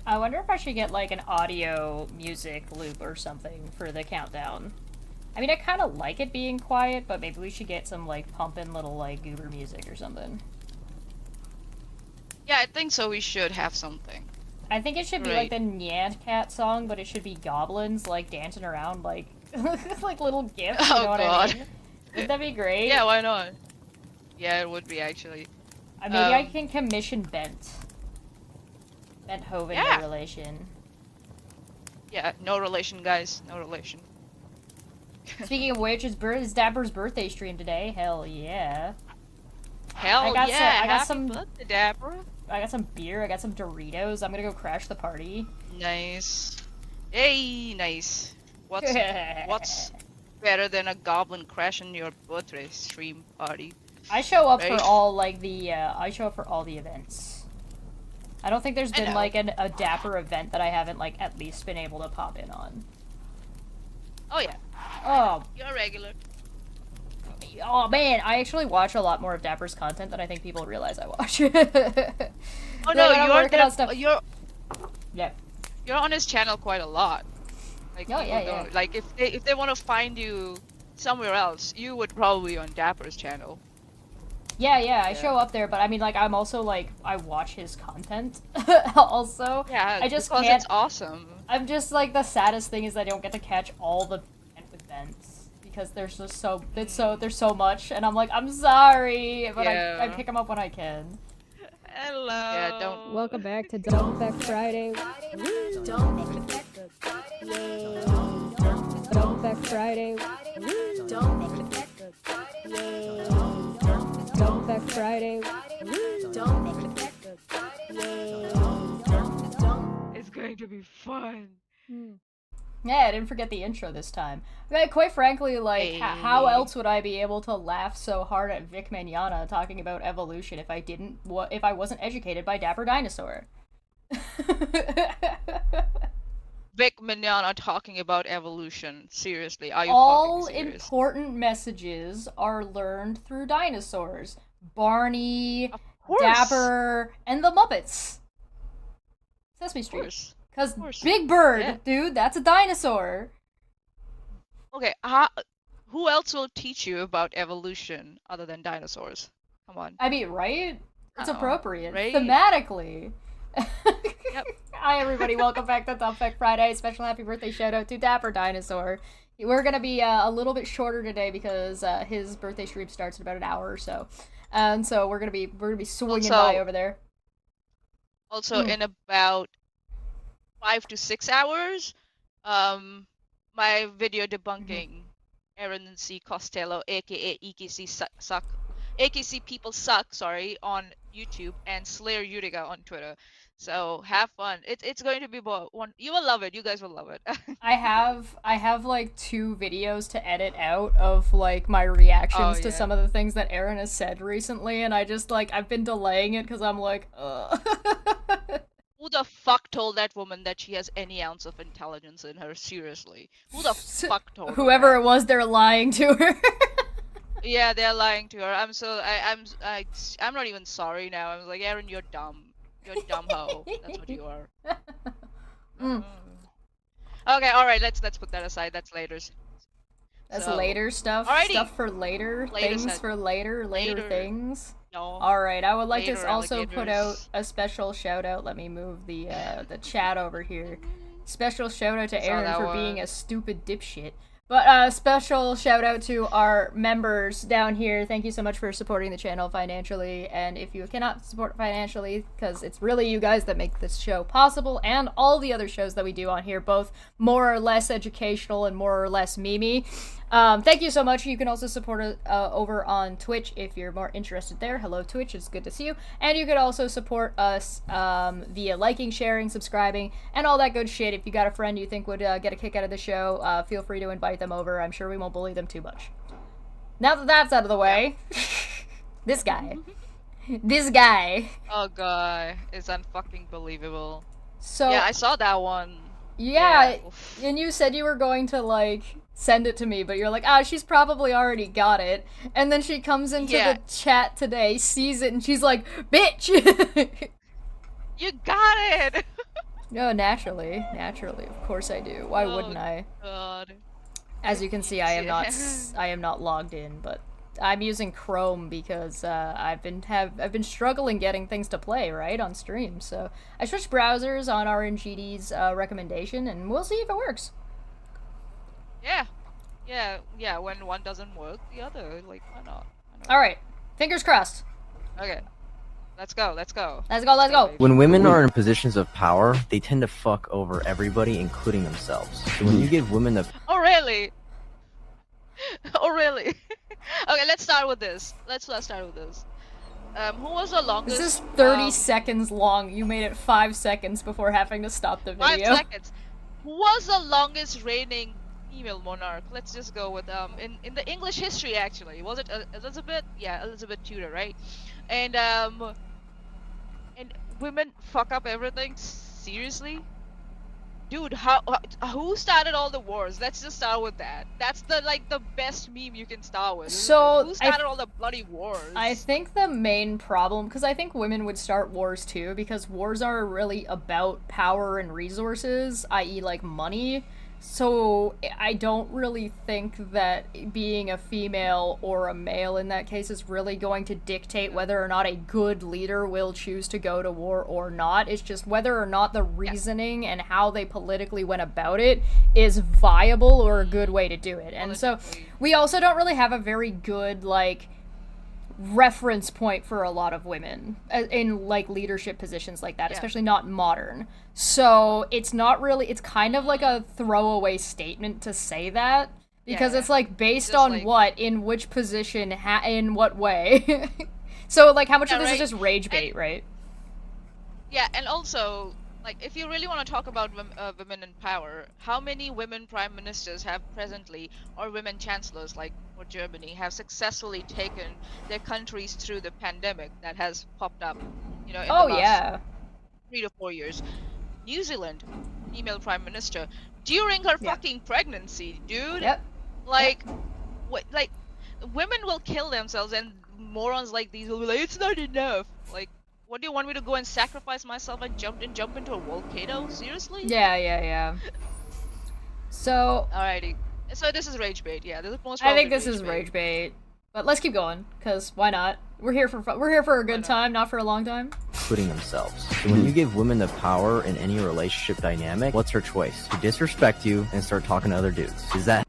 I wonder if I should get, like, an audio music loop or something for the countdown. I mean, I kind of like it being quiet, but maybe we should get some, like, pumpin' little, like, goober music or something. Yeah, I think so. We should have something. I think it should be, like, the Nyant Cat song, but it should be goblins, like, dancing around, like, like, little gifts, you know what I mean? Would that be great? Yeah, why not? Yeah, it would be, actually. Maybe I can commission Bent. Benthoven, yeah. no relation. Yeah, no relation, guys. No relation. Speaking of which, it's Dapper's birthday stream today. Hell yeah. Hell yeah! I got some birthday, Dapper. I got some beer, I got some Doritos. I'm gonna go crash the party. Nice. Hey, nice. What's better than a goblin crashing your birthday stream party? I show up for all, like, I show up for all the events. I don't think there's been, like, a Dapper event that I haven't, like, at least been able to pop in on. Oh, yeah. Oh. You're a regular. Oh, man, I actually watch a lot more of Dapper's content than I think people realize I watch. Oh, no, Yeah. You're on his channel quite a lot. Like, yeah. Like, if they want to find you somewhere else, you would probably be on Dapper's channel. Yeah, I show up there, but I mean, like, I'm also, like, I watch his content, also. Yeah, I just because can't... it's awesome. I'm just, like, the saddest thing is I don't get to catch all the events, because there's just there's so much, and I'm like, I'm sorry, but I pick them up when I can. Hello. Yeah, don't... Welcome back to Don't Affect Friday. Don't Affect Friday. Don't Affect Friday. Don't Affect Friday. Don't Affect Friday. Don't Affect Friday. It's going to be fun. Yeah, I didn't forget the intro this time. Quite frankly, like, how else would I be able to laugh so hard at Vic Mignonga talking about evolution if I wasn't educated by Dapper Dinosaur? Vic Mignonga talking about evolution. Seriously, are you all fucking serious? Important messages are learned through dinosaurs. Barney, Of Dapper, and the Muppets. Sesame Street. Because Big Bird, dude, that's a dinosaur. Okay, who else will teach you about evolution other than dinosaurs? Come on. I mean, right? It's appropriate. Right? Thematically. Yep. Hi, everybody. Welcome back to Don't Affect Friday. Special happy birthday shout out to Dapper Dinosaur. We're going to be a little bit shorter today because his birthday stream starts in about an hour or so. And so we're going to be swinging by over there. Also, in about 5 to 6 hours, my video debunking Aaron C. Costello, aka AKC People Suck, sorry, on YouTube, and Slayer Utica on Twitter. So have fun. It's going to be one. You will love it. You guys will love it. I have like 2 videos to edit out of like my reactions to some of the things that Aaron has said recently, and I just like I've been delaying it because I'm like, Who the fuck told that woman that she has any ounce of intelligence in her? Seriously, who the fuck told her? Whoever it was, they're lying to her. Yeah, they're lying to her. I'm not even sorry now. I'm like, Aaron, you're dumb. You're a dumb hoe. That's what you are. Okay, all right. Let's put that aside. That's later. That's later stuff. Alrighty. Stuff for later. Things for later. Later things. No. All right. I would like Later to also put out alligators. a special shout out. Let me move the chat over here. Special shout out to Aaron for being a stupid dipshit. But special shout out to our members down here. Thank you so much for supporting the channel financially. And if you cannot support financially, because it's really you guys that make this show possible, and all the other shows that we do on here, both more or less educational and more or less memey. Thank you so much. You can also support it over on Twitch if you're more interested there. Hello, Twitch. It's good to see you. And you could also support us via liking, sharing, subscribing, and all that good shit. If you got a friend you think would get a kick out of the show, feel free to invite them over. I'm sure we won't bully them too much. Now that that's out of the way, this guy. Oh god, it's unfucking believable. So yeah, I saw that one. Yeah, and you said you were going to like send it to me, but you're like, she's probably already got it. And then she comes into the chat today, sees it, and she's like, bitch! You got it! No, naturally, of course I do. Why wouldn't I? God. As you can see, I am not logged in, but I'm using Chrome because I've been struggling getting things to play right on stream. So I switched browsers on RNGD's recommendation, and we'll see if it works. Yeah. When one doesn't work, the other. Like, why not? All right, fingers crossed. Okay. Let's go. Let's go. When women are in positions of power, they tend to fuck over everybody, including themselves. So when you give women the Oh, really? Oh, really? Okay, let's start with this. Let's start with this. Who was the longest? This is 30 seconds long. You made it 5 seconds before having to stop the video. 5 seconds. Who was the longest reigning female monarch? Let's just go with in the English history actually. Was it Elizabeth? Yeah, Elizabeth Tudor, right? And women fuck up everything seriously? Dude, who started all the wars? Let's just start with that. That's the best meme you can start with. So who started all the bloody wars? I think the main problem, because I think women would start wars too, because wars are really about power and resources, i.e. like money. So I don't really think that being a female or a male in that case is really going to dictate whether or not a good leader will choose to go to war or not. It's just whether or not the reasoning and how they politically went about it is viable or a good way to do it. And so we also don't really have a very good, like, reference point for a lot of women in like leadership positions like that, especially not modern. So it's not really, it's kind of like a throwaway statement to say that, because it's like based on like, what, in which position, in what way. So like how much of this is just rage bait, right? Yeah, and also, like, if you really want to talk about women in power, how many women prime ministers have presently, or women chancellors, like for Germany, have successfully taken their countries through the pandemic that has popped up, you know, in the last 3 to 4 years? New Zealand, female prime minister, during her fucking pregnancy, dude. Like, like, women will kill themselves, and morons like these will be like, it's not enough. Like, what do you want me to go and sacrifice myself and jump into a volcano? Seriously? Yeah. So. Alrighty. So this is rage bait. Yeah, this is most. I think this is rage bait. But let's keep going, cause why not? We're here for a good time, not for a long time. Including themselves. So when you give women the power in any relationship dynamic, what's her choice? To disrespect you and start talking to other dudes. Is that?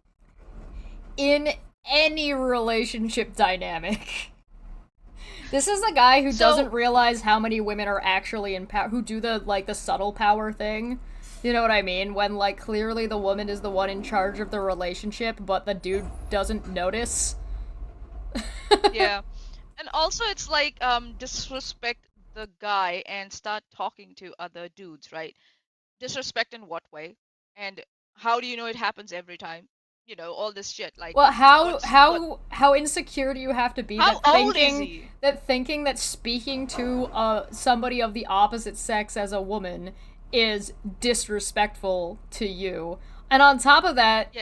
In any relationship dynamic. This is a guy who doesn't realize how many women are actually in power, who do the subtle power thing. You know what I mean? When, like, clearly the woman is the one in charge of the relationship, but the dude doesn't notice. Yeah. And also it's like, disrespect the guy and start talking to other dudes, right? Disrespect in what way? And how do you know it happens every time? You know, all this shit, like... Well, how insecure do you have to be that thinking that speaking to somebody of the opposite sex as a woman is disrespectful to you? And on top of that,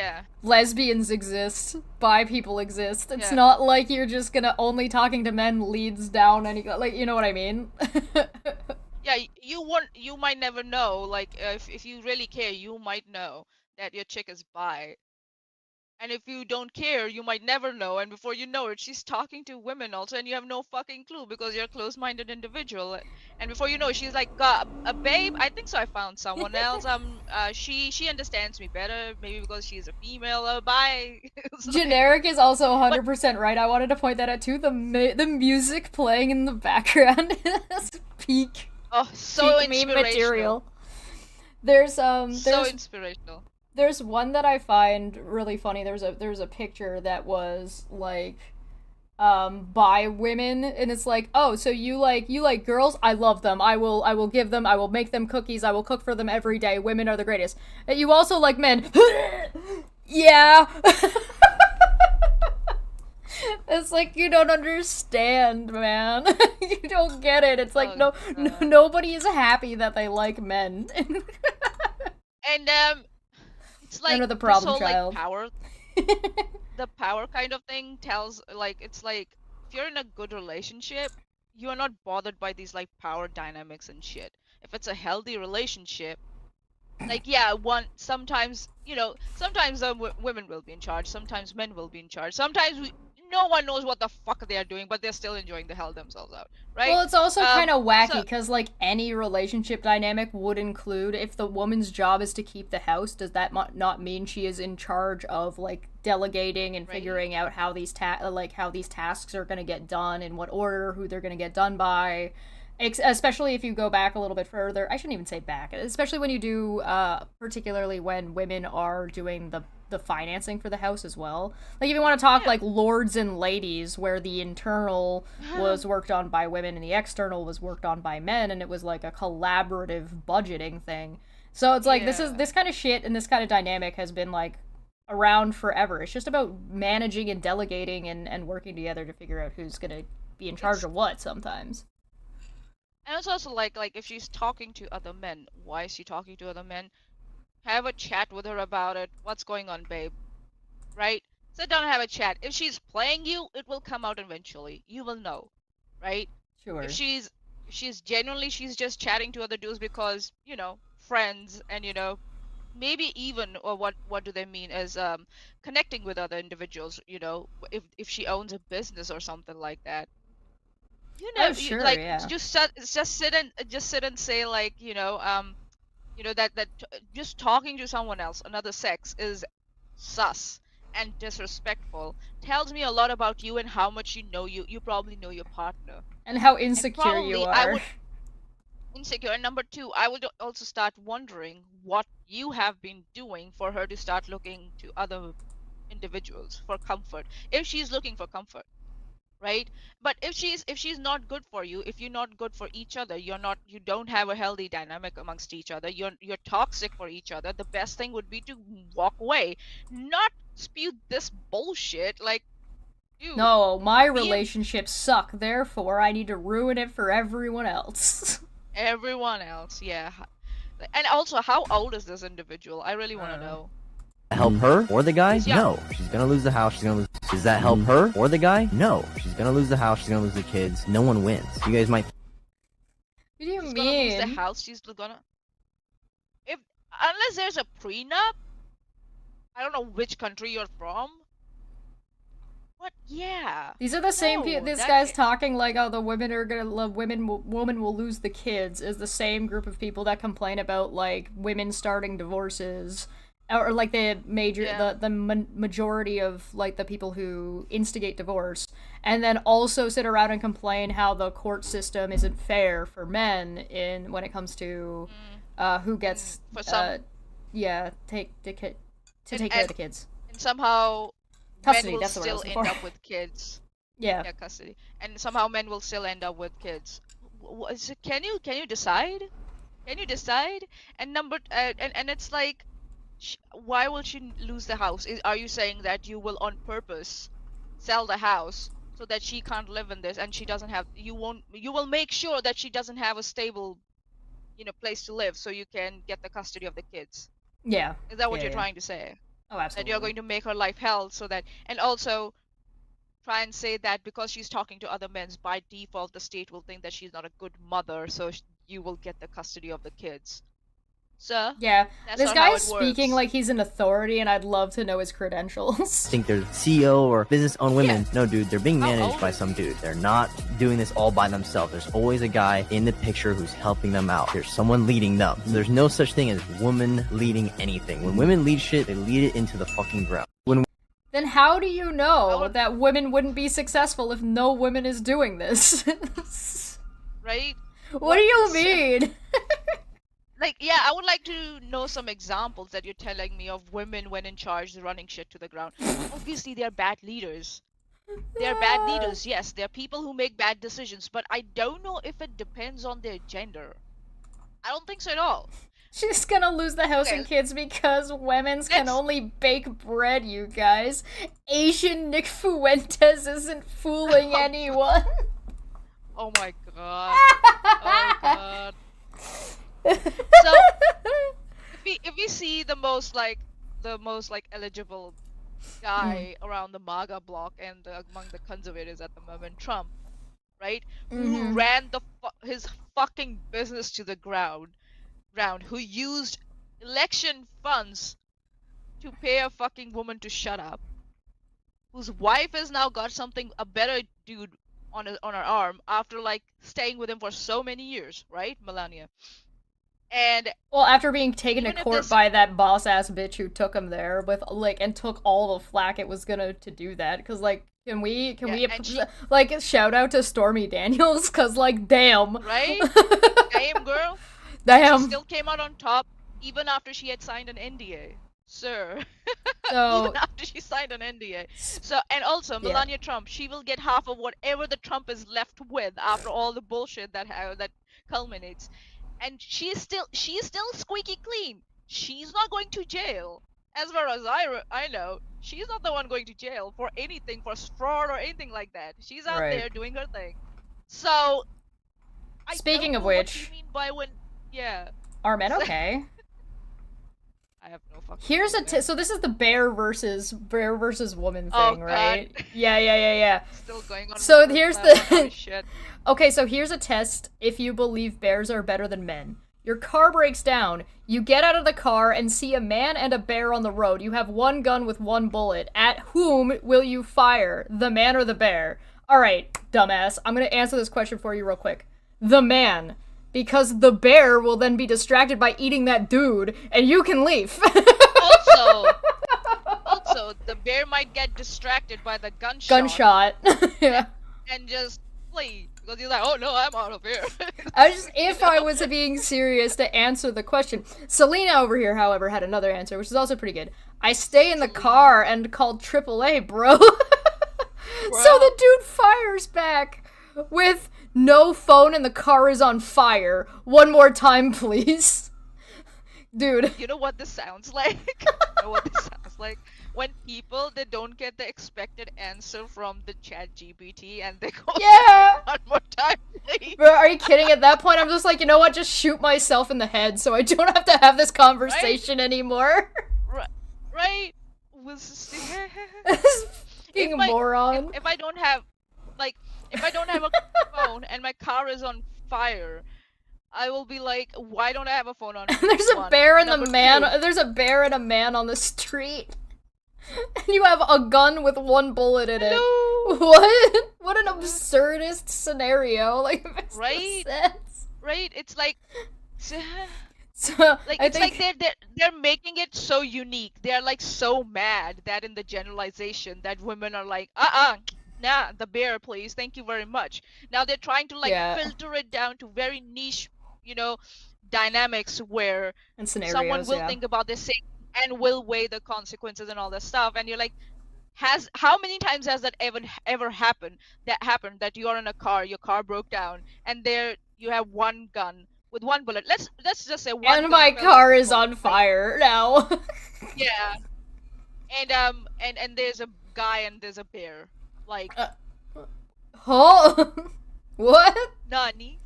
lesbians exist, bi people exist. It's not like you're just gonna only talking to men leads down any, like, you know what I mean? Yeah, you might never know, like, if you really care, you might know that your chick is bi. And if you don't care, you might never know, and before you know it, she's talking to women also, and you have no fucking clue because you're a close-minded individual. And before you know, she's like, babe, I think so, I found someone else. She understands me better, maybe because she's a female. Bye. Generic is also 100% right. I wanted to point that out too. The music playing in the background is peak. Oh, so peak meme material. There's so inspirational. There's one that I find really funny. There's a picture that was like by women, and it's like, oh, so you like girls? I love them. I will give them, I will make them cookies, I will cook for them every day. Women are the greatest. And you also like men. Yeah. It's like, you don't understand, man. You don't get it. It's like, nobody is happy that they like men. And it's like the problem this whole, child. like, power, the power kind of thing tells, like, it's like, if you're in a good relationship, you are not bothered by these, like, power dynamics and shit. If it's a healthy relationship, Like, yeah, sometimes, sometimes women will be in charge, sometimes men will be in charge, sometimes no one knows what the fuck they are doing, but they're still enjoying the hell themselves out, right? Well, it's also kind of wacky So because, like, any relationship dynamic would include if the woman's job is to keep the house, does that not mean she is in charge of, like, delegating and Right. figuring out how these how these tasks are going to get done, in what order, who they're going to get done by? Especially if you go back a little bit further. I shouldn't even say back. Especially when you do, particularly when women are doing the financing for the house as well. Like, if you want to talk, Yeah. like, lords and ladies, where the internal was worked on by women and the external was worked on by men, and it was, like, a collaborative budgeting thing. So it's like, Yeah. this kind of shit and this kind of dynamic has been, like, around forever. It's just about managing and delegating and working together to figure out who's gonna be in charge of what sometimes. And it's also like if she's talking to other men, why is she talking to other men? Have a chat with her about it. What's going on, babe? Right? Sit down and have a chat. If she's playing you, it will come out eventually. You will know, right? Sure. If she's genuinely she's just chatting to other dudes because, friends, and maybe even, or what do they mean as connecting with other individuals, if she owns a business or something like that. Sure, Like, yeah. just sit and say, like, that just talking to someone else, another sex, is sus and disrespectful. Tells me a lot about you and how much you probably know your partner. And how And insecure you probably I are. would insecure. And number two, I would also start wondering what you have been doing for her to start looking to other individuals for comfort, if she's looking for comfort, right? But if she's not good for you, if you're not good for each other, you don't have a healthy dynamic amongst each other, you're toxic for each other, the best thing would be to walk away, not spew this bullshit. Like, dude, No, my me and relationships suck, therefore I need to ruin it for everyone else. everyone else, yeah. And also, how old is this individual? I really want to know. Help her or the guy? She's young. No. She's gonna lose the house. She's gonna lose. Does that help her or the guy? No. She's gonna lose the house. She's gonna lose the kids. No one wins. You guys might. What do you She's gonna lose the mean? house. She's gonna, if unless there's a prenup. I don't know which country you're from. What? Yeah. These are the same No, people. This that guy's can't- talking like, oh, the women are gonna love women. Woman will lose the kids. Is the same group of people that complain about, like, women starting divorces, or like the major, Yeah. the majority of, like, the people who instigate divorce, and then also sit around and complain how the court system isn't fair for men in when it comes to who gets For some- take care of and- the kids. And somehow Custody, men will that's the word I still was end looking for. up with kids. Yeah. Yeah, custody. And somehow men will still end up with kids. Can you decide? Can you decide? And and it's like, why will she lose the house? Are you saying that you will on purpose sell the house so that she can't live in this, and she doesn't have, you will make sure that she doesn't have a stable, place to live, so you can get the custody of the kids? Yeah. Is that what Yeah, you're yeah. trying to say? Oh, That absolutely. you're going to make her life hell, so that, and also try and say that because she's talking to other men, by default the state will think that she's not a good mother, so you will get the custody of the kids. Sir, Yeah, that's this not how guy's it speaking works. like he's an authority, and I'd love to know his credentials. Think they're CEO or business-owned women. Yeah. No, dude, they're being How managed old by is some dude. They're not doing this all by themselves. There's always a guy in the picture who's helping them out. There's someone leading them. So there's no such thing as woman leading anything. When women lead shit, they lead it into the fucking ground. When Then how do you know How- that women wouldn't be successful if no women is doing this? Right? What do you mean? Like, yeah, I would like to know some examples that you're telling me of women when in charge running shit to the ground. Obviously, they're bad leaders. They're bad leaders, yes. They're people who make bad decisions, but I don't know if it depends on their gender. I don't think so at all. She's gonna lose the house and Okay. kids because women's can Let's- only bake bread, you guys. Asian Nick Fuentes isn't fooling anyone. Oh my god. Oh god. So if we see the most eligible guy around the MAGA block and among the conservatives at the moment, Trump, right? Who ran his fucking business to the ground, who used election funds to pay a fucking woman to shut up, whose wife has now got a better dude on her arm after like staying with him for so many years, right, Melania? And well, after being taken to even if court this- by that boss ass bitch who took him there with like and took all the flack it was gonna to do that, because like can we like shout out to Stormy Daniels, because like damn, right? Damn girl. She damn. still came out on top even after she had signed an NDA, sir. So Even after she signed an NDA. So, and also Yeah. Melania Trump, she will get half of whatever the Trump is left with after all the bullshit that culminates. And she's still squeaky clean. She's not going to jail, as far as I know. She's not the one going to jail for anything, for fraud or anything like that. She's out Right. there doing her thing. So, I Speaking don't of know what which- you mean by when, yeah, are men okay? I have no fucking. Here's clue, man. so this is the bear versus woman thing, Oh, right? God. Yeah. Still going on. So with here's that the- kind of shit. Okay, so here's a test if you believe bears are better than men. Your car breaks down. You get out of the car and see a man and a bear on the road. You have one gun with one bullet. At whom will you fire? The man or the bear? Alright, dumbass. I'm gonna answer this question for you real quick. The man. Because the bear will then be distracted by eating that dude, and you can leave. Also, the bear might get distracted by the gunshot. Yeah. And just flee because he's like, oh no, I'm out of here. If I was being serious to answer the question. Selena over here, however, had another answer, which is also pretty good. I stay in the car and called AAA, bro. So the dude fires back with no phone and the car is on fire. One more time, please. Dude. You know what this sounds like? You know what this sounds like? When people, they don't get the expected answer from the chat GPT and they go, Yeah. one more time, please. Bro, are you kidding? At that point, I'm just like, you know what? Just shoot myself in the head so I don't have to have this conversation anymore. Right? This If fucking my- moron. If I don't have, like, if I don't have a phone and my car is on fire, I will be like, why don't I have a phone on? There's a one? bear and Number the man. two, There's a bear and a man on the street, and you have a gun with one bullet in it. Hello? What? What an absurdist scenario! Like, it makes no Right? sense. right? It's like, So like I it's think like they're making it so unique. They're like so mad that in the generalization that women are like, nah, the bear, please, thank you very much. Now they're trying to like Yeah. filter it down to very niche, dynamics where in scenarios, someone will yeah. think about this thing and will weigh the consequences and all that stuff, and you're like, how many times has that ever happened that you're in a car, your car broke down, and there you have one gun with one bullet. Let's just say one And gun my fell car off the is boat, on right? fire now. Yeah. And there's a guy and there's a bear. Like, Huh? What? nani?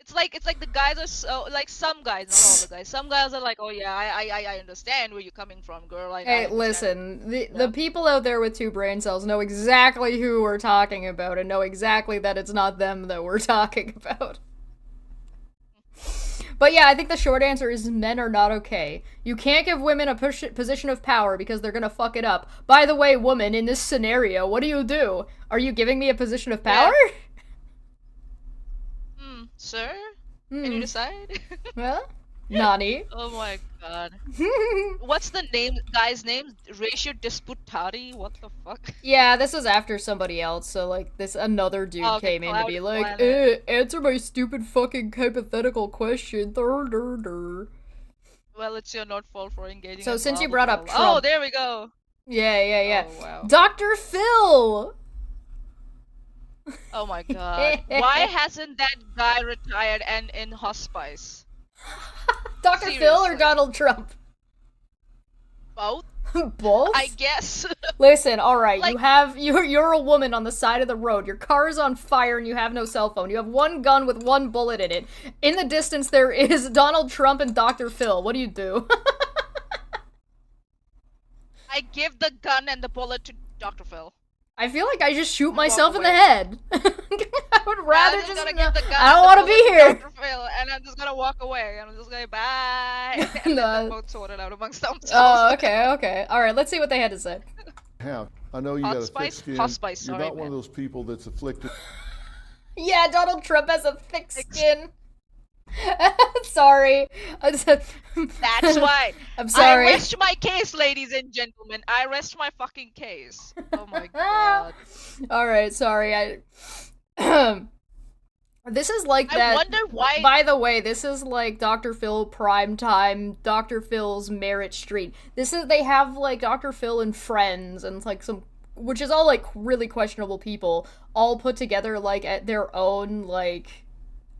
It's like the guys are so like, some guys, not all the guys. Some guys are like, oh yeah, I understand where you're coming from, girl. Like, I Hey, understand. listen. The people out there with 2 brain cells know exactly who we're talking about and know exactly that it's not them that we're talking about. But yeah, I think the short answer is men are not okay. You can't give women a position of power because they're gonna fuck it up. By the way, woman, in this scenario, what do? Are you giving me a position of power? Sir, can you decide? Well, Nani. Oh my god. What's the guy's name? Ratio Disputati? What the fuck? Yeah, this was after somebody else, so like another dude Oh, okay, came in to be Cloud like, Planet. answer my stupid fucking hypothetical question. Well, it's your not fault for engaging. So in since you blah, brought blah, up blah. Trump- Oh, there we go. Yeah. Oh wow. Dr. Phil! Oh my god. Why hasn't that guy retired and in hospice? Dr. Phil or Seriously. Donald Trump? Both? Both? I guess. Listen, alright, Like- you're a woman on the side of the road. Your car is on fire and you have no cell phone. You have one gun with one bullet in it. In the distance there is Donald Trump and Dr. Phil. What do? I give the gun and the bullet to Dr. Phil. I feel like I just shoot Walk myself in the away. head. would rather I'm just just gonna not. give the gun I don't and want the to be bullet here. Dr. Phil, and I'm just gonna walk away. I'm just gonna bye. And No. let them both sort it out amongst themselves. Oh, okay. All right, let's see what they had to say. Have. I know you Hot got a spice? thick skin. Hot spice, You're sorry, not one of man. those people that's afflicted. Yeah, Donald Trump has a thick skin. Sorry. That's why. I'm sorry. I rest my case, ladies and gentlemen. I rest my fucking case. Oh my god. All right, sorry. I This is like that. I wonder why. By the way, this is like Dr. Phil Primetime, Dr. Phil's Merit Street. They have like Dr. Phil and friends and like some, which is all like really questionable people, all put together like at their own like,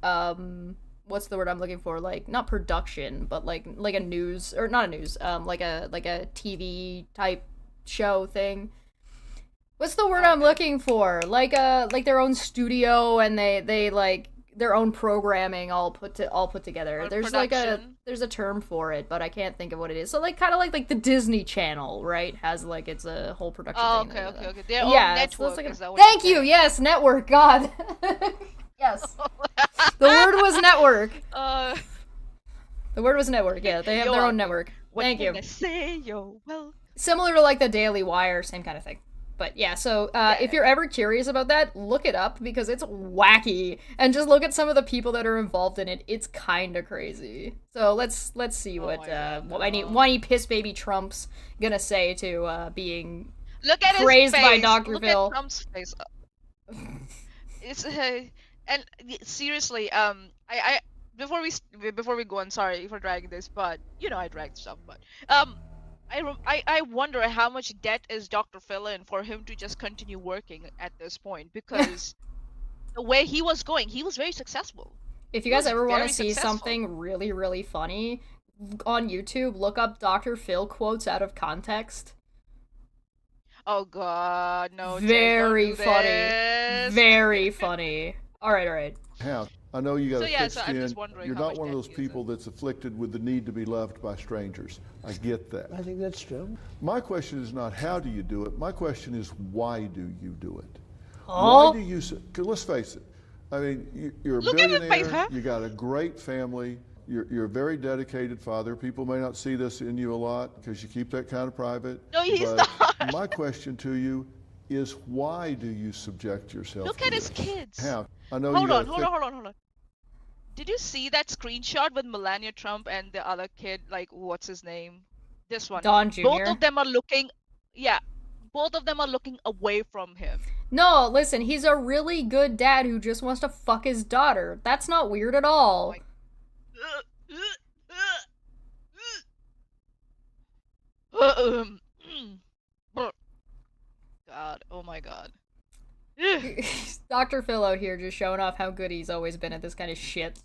what's the word I'm looking for? Like not production, but like a news or not a news, like a TV type show thing. What's the word I'm looking for? Like their own studio, and they like their own programming all put together. Or There's production. there's a term for it, but I can't think of what it is. So like kind of like the Disney Channel, right? Has like it's a whole production Oh, thing. okay. Their own Yeah, so network. it's like Is that what thank you're you. saying? Yes, network. God. Yes. The word was network. The word was network. Yeah, they have You're their own welcome. network. What Thank can you. I say? You're welcome. Similar to like the Daily Wire, same kind of thing. But yeah, so if you're ever curious about that, look it up because it's wacky, and just look at some of the people that are involved in it. It's kind of crazy. So let's see what whiny piss baby Trump's gonna say to being Look at praised his by face. Dr. Look Phil. at Trump's face. It's and seriously, I before we go on, sorry for dragging this, but you know I dragged stuff, but I wonder how much debt is Dr. Phil in for him to just continue working at this point, because the way he was going, he was very successful. If you guys ever want very to see successful. something really, really funny, on YouTube, look up Dr. Phil quotes out of context. Oh God, no! Jay, Very don't do funny. this. Very funny. All right. Have. I know you got So, a yeah, thick so I'm skin. just wondering You're how not much one of debt those he is people that's afflicted with the need to be loved by strangers. I get that. I think that's true. My question is not how do you do it. My question is why do you do it? Oh. Why do you? 'Cause let's face it. I mean, you're a Look at his billionaire. face, huh? You got a great family. You're a very dedicated father. People may not see this in you a lot because you keep that kind of private. No, he's but not. My question to you is why do you subject yourself Look to at his this? kids. How? I know Hold you on, got a hold thick- on, hold on. Did you see that screenshot with Melania Trump and the other kid? Like, what's his name? This one. Don Jr.? Both of them are looking. Yeah, both of them are looking away from him. No, listen, he's a really good dad who just wants to fuck his daughter. That's not weird at all. Like- God, oh my God. Dr. Phil out here just showing off how good he's always been at this kind of shit.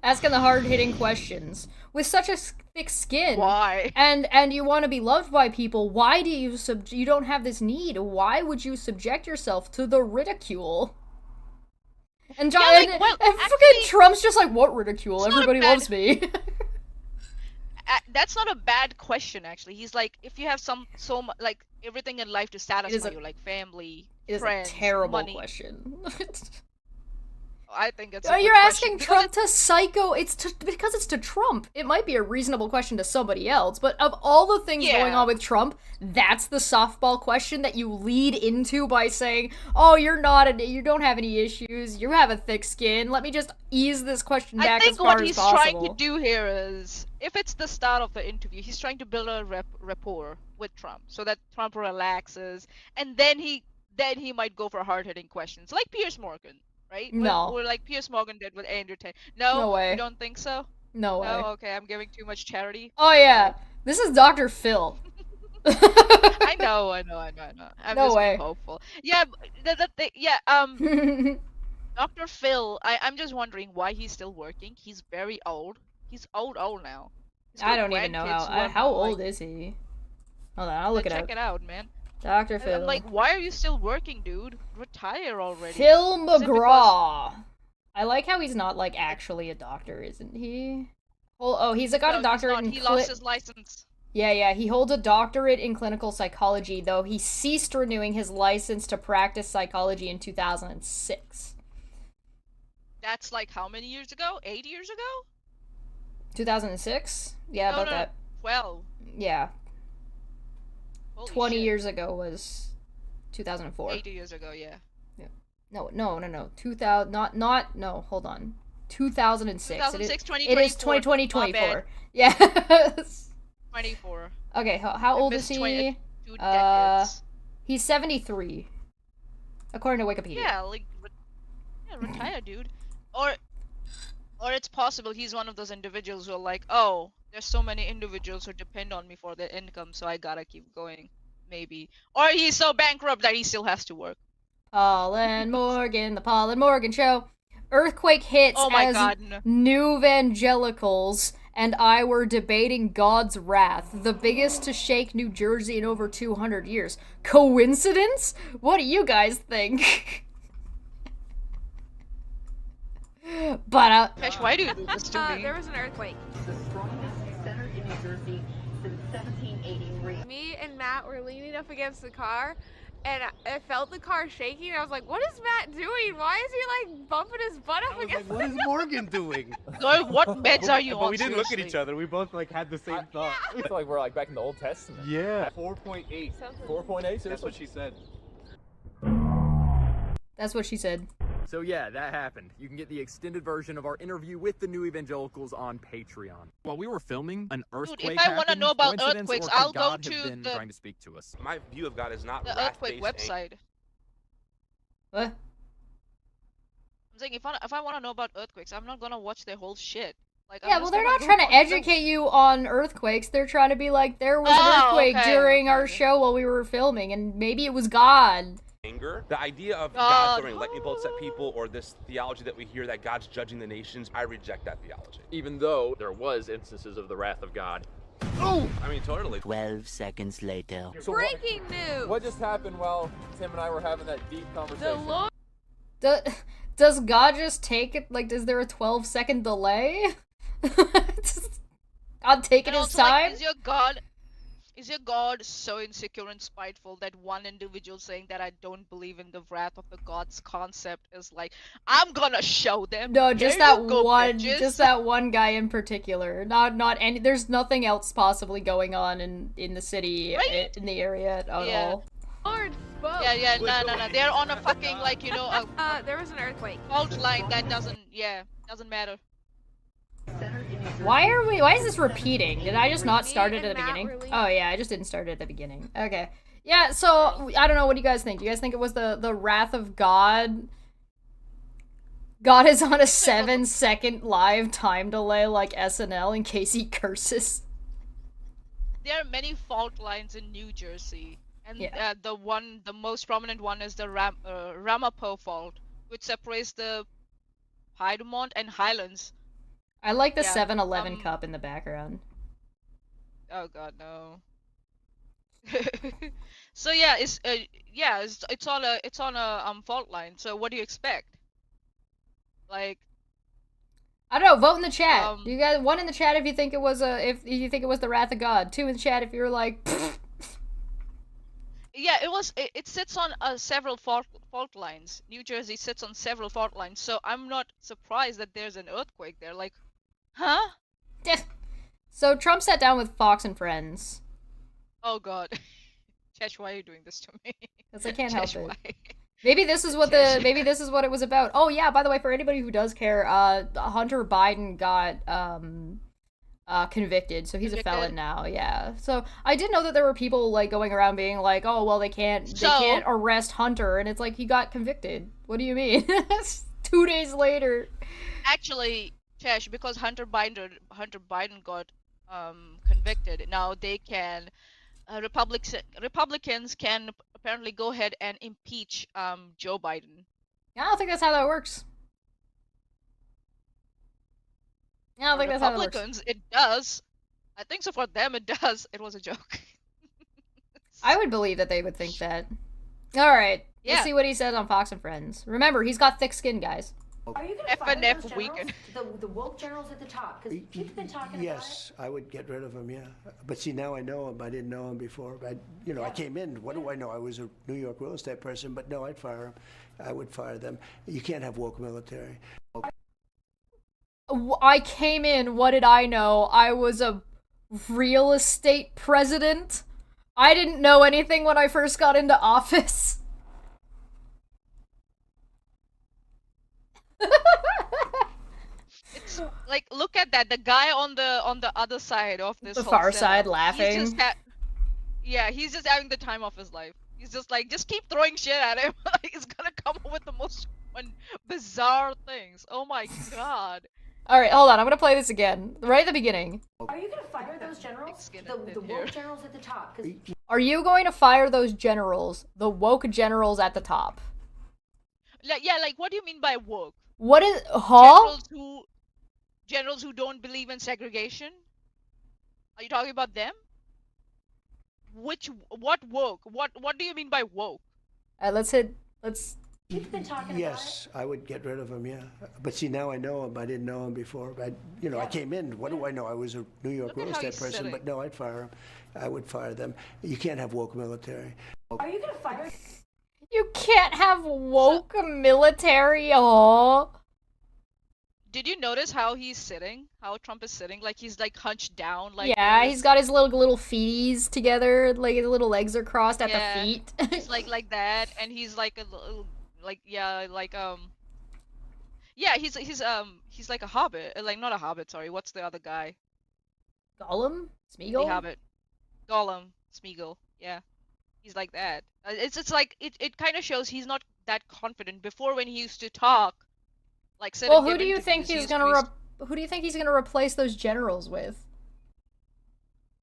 Asking the hard-hitting questions. With such a thick skin. Why? And you want to be loved by people. Why do you don't have this need? Why would you subject yourself to the ridicule? And John, Yeah, like, and well, fucking actually, Trump's just like, what ridicule? it's not a Everybody bad- loves me. That's not a bad question, actually. He's like, if you have like everything in life to satisfy you, like family, It is friends, a terrible money. question. I think it's. Oh, you're asking Trump to psycho. Because it's to Trump. It might be a reasonable question to somebody else, but of all the things going on with Trump, that's the softball question that you lead into by saying, "Oh, you don't have any issues. You have a thick skin. Let me just ease this question back as far what as he's possible." trying to do here is, if it's the start of the interview, he's trying to build a rapport with Trump so that Trump relaxes, and then he might go for hard-hitting questions like Piers Morgan. Right? No. Or like Piers Morgan did with Andrew Tate. No? No way. You don't think so? No way. No? Okay, I'm giving too much charity. Oh yeah, this is Dr. Phil. I know. I'm No just way. being hopeful. Yeah, Dr. Phil, I'm just wondering why he's still working. He's very old. He's old now. He's I got don't even know grandkids who are how not, old like, is he? Hold on, I'll look it check up. it out, man. Dr. Phil. I'm like, why are you still working, dude? Retire already. Phil Is it because- McGraw. I like how he's not like actually a doctor, isn't he? Oh, he's got No, a doctorate in he lost his license. Yeah, he holds a doctorate in clinical psychology, though he ceased renewing his license to practice psychology in 2006. That's like how many years ago? 8 years ago? 2006? Yeah, about that. 12. Yeah. Holy 20 shit. years ago was 2004. 80 years ago, yeah. No. 2000, no, hold on. 2006. 2006, It is 2024. 2024. Yes. 24. Okay, how old is he? 2 decades. He's 73. According to Wikipedia. Yeah, like, retire, dude. Or it's possible he's one of those individuals who are like, oh, there's so many individuals who depend on me for their income, so I gotta keep going. Maybe. Or he's so bankrupt that he still has to work. Paul and Morgan, the Paul and Morgan Show. Earthquake hits Oh my as God, no. new evangelicals and I were debating God's wrath, the biggest to shake New Jersey in over 200 years. Coincidence? What do you guys think? But, Pesh, why do you do this to me? There was an earthquake. The strongest centered in New Jersey since 1783. Me and Matt were leaning up against the car, and I felt the car shaking. I was like, what is Matt doing? Why is he like bumping his butt up against What is Morgan doing? Girl, what meds are you on? But we didn't look at seriously? each other. We both like had the same thought. I feel like we're like back in the Old Testament. Yeah. 4.8. 4.8. That's Seriously? what she said. that's what she said. So yeah, that happened. You can get the extended version of our interview with the new evangelicals on Patreon. While we were filming, an earthquake if I wanna happened. know about Coincidence, earthquakes, or could I'll go God to have been the- trying to speak to us. My view of God is not The earthquake website. What? I'm saying if I want to know about earthquakes, I'm not gonna watch their whole shit. Like, I'm Yeah, just well, they're gonna not go trying to on the- educate you on earthquakes. They're trying to be like, there was an Oh, earthquake okay, during our okay. show while we were filming, and maybe it was God. Anger. The idea of God. God throwing lightning bolts at people, or this theology that we hear that God's judging the nations, I reject that theology. Even though there was instances of the wrath of God. Oh! I mean, totally. 12 seconds later. So breaking news. what just happened while Tim and I were having that deep The conversation? Lord. Does God just take it? Like, is there a 12-second delay? God taking And his also, like, time? is your God so insecure and spiteful that one individual saying that I don't believe in the wrath of the gods concept is like, I'm gonna show them. No, just Here that you go, one, bitches. just that one guy in particular. Not any. There's nothing else possibly going on in the city, Right? in the area at Yeah. all. Lord spoke. Yeah, no. They're on a fucking, like, you know, a There was an earthquake. fault line that doesn't matter. Why is this repeating? Did I just not Me start it and at the Matt beginning? were leaving- Oh yeah, I just didn't start it at the beginning. Okay. Yeah, so I don't know, what do you guys think? Do you guys think it was the wrath of God? God is on a 7-second live time delay like SNL in case he curses. There are many fault lines in New Jersey, and Yeah. the most prominent one is the Ramapo fault, which separates the Piedmont and Highlands. I like the Yeah, 7-Eleven cup in the background. Oh God, no. So yeah, it's on a fault line. So what do you expect? Like, I don't know, vote in the chat. Um, You guys, one in the chat if you think it was if you think it was the wrath of God. 2 in the chat if you're like yeah, it sits on several fault lines. New Jersey sits on several fault lines, so I'm not surprised that there's an earthquake there. Like, huh? So Trump sat down with Fox and Friends. Oh God. Chesh, why are you doing this to me? Because I can't help Chesh, it. why? Maybe this is what maybe this is what it was about. Oh yeah, by the way, for anybody who does care, Hunter Biden got convicted, so he's a felon Convicted? now. Yeah. So I did know that there were people like going around being like, "Oh, well, they can't arrest Hunter," and it's like he got convicted. What do you mean? 2 days later. Actually, Chesh, because Hunter Biden got convicted, now they can Republicans can apparently go ahead and impeach Joe Biden. I don't think that's how that works. I don't For think that's how that works. Republicans, it does. I think so. For them, it does. It was a joke. I would believe that they would think that. All right. Yeah. Let's see what he says on Fox and Friends. Remember, he's got thick skin, guys. Are you going F to fire and F those weekend. generals? The woke generals at the top? Because people have been talking Yes, I would get rid of him, yeah. But see, now I know him. I didn't know him before. I came in, what do I know? I was a New York real estate person, but no, I'd fire him. I would fire them. You can't have woke military. I came in, what did I know? I was a real estate president. I didn't know anything when I first got into office. It's like, look at that. The guy on the other side of this The whole far setup, side laughing. He's just yeah, he's just having the time of his life. He's just like, just keep throwing shit at him. He's gonna come up with the most bizarre things. Oh my god. Alright, hold on. I'm gonna play this again. Right at the beginning. Are you gonna fire those generals? The woke generals at the top? 'Cause Are you going to fire those generals? The woke generals at the top. Yeah, like, what do you mean by woke? What is... Huh? Generals who don't believe in segregation? Are you talking about them? What woke? What do you mean by woke? Let's... You've been talking Yes, I would get rid of him, yeah. But see, now I know him. I didn't know him before. But, I came in. What do I know? I was a New York real estate person. But no, I'd fire him. I would fire them. You can't have woke military. Are you gonna fire? You can't have woke military, oh. Did you notice how he's sitting? How Trump is sitting? Like, he's like hunched down, like... Yeah, he's got his little feeties together, like his little legs are crossed at the feet. He's like that, and he's like yeah, he's like a hobbit. Like, not a hobbit, sorry. What's the other guy? Gollum? Smeagol? The hobbit. Gollum. Smeagol. Yeah. He's like that. It's like, it kind of shows he's not that confident. Before, when he used to talk, like, well, who do you think he's gonna who do you think he's gonna replace those generals with?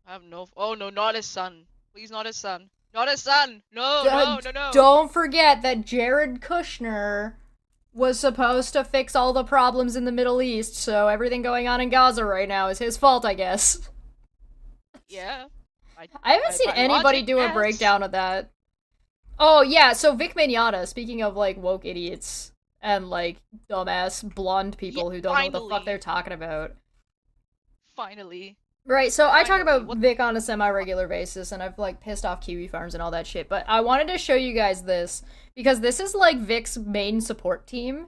I have no... Oh, no, not his son. Please, not his son. Not his son! No. Don't forget that Jared Kushner was supposed to fix all the problems in the Middle East, so everything going on in Gaza right now is his fault, I guess. Yeah. I haven't seen anybody do a breakdown of that. Oh, yeah, so Vic Mignogna, speaking of, like, woke idiots and, like, dumbass blonde people who don't know what the fuck they're talking about. Finally. Right, so I talk about Vic on a semi-regular basis, and I've, like, pissed off Kiwi Farms and all that shit, but I wanted to show you guys this, because this is, like, Vic's main support team.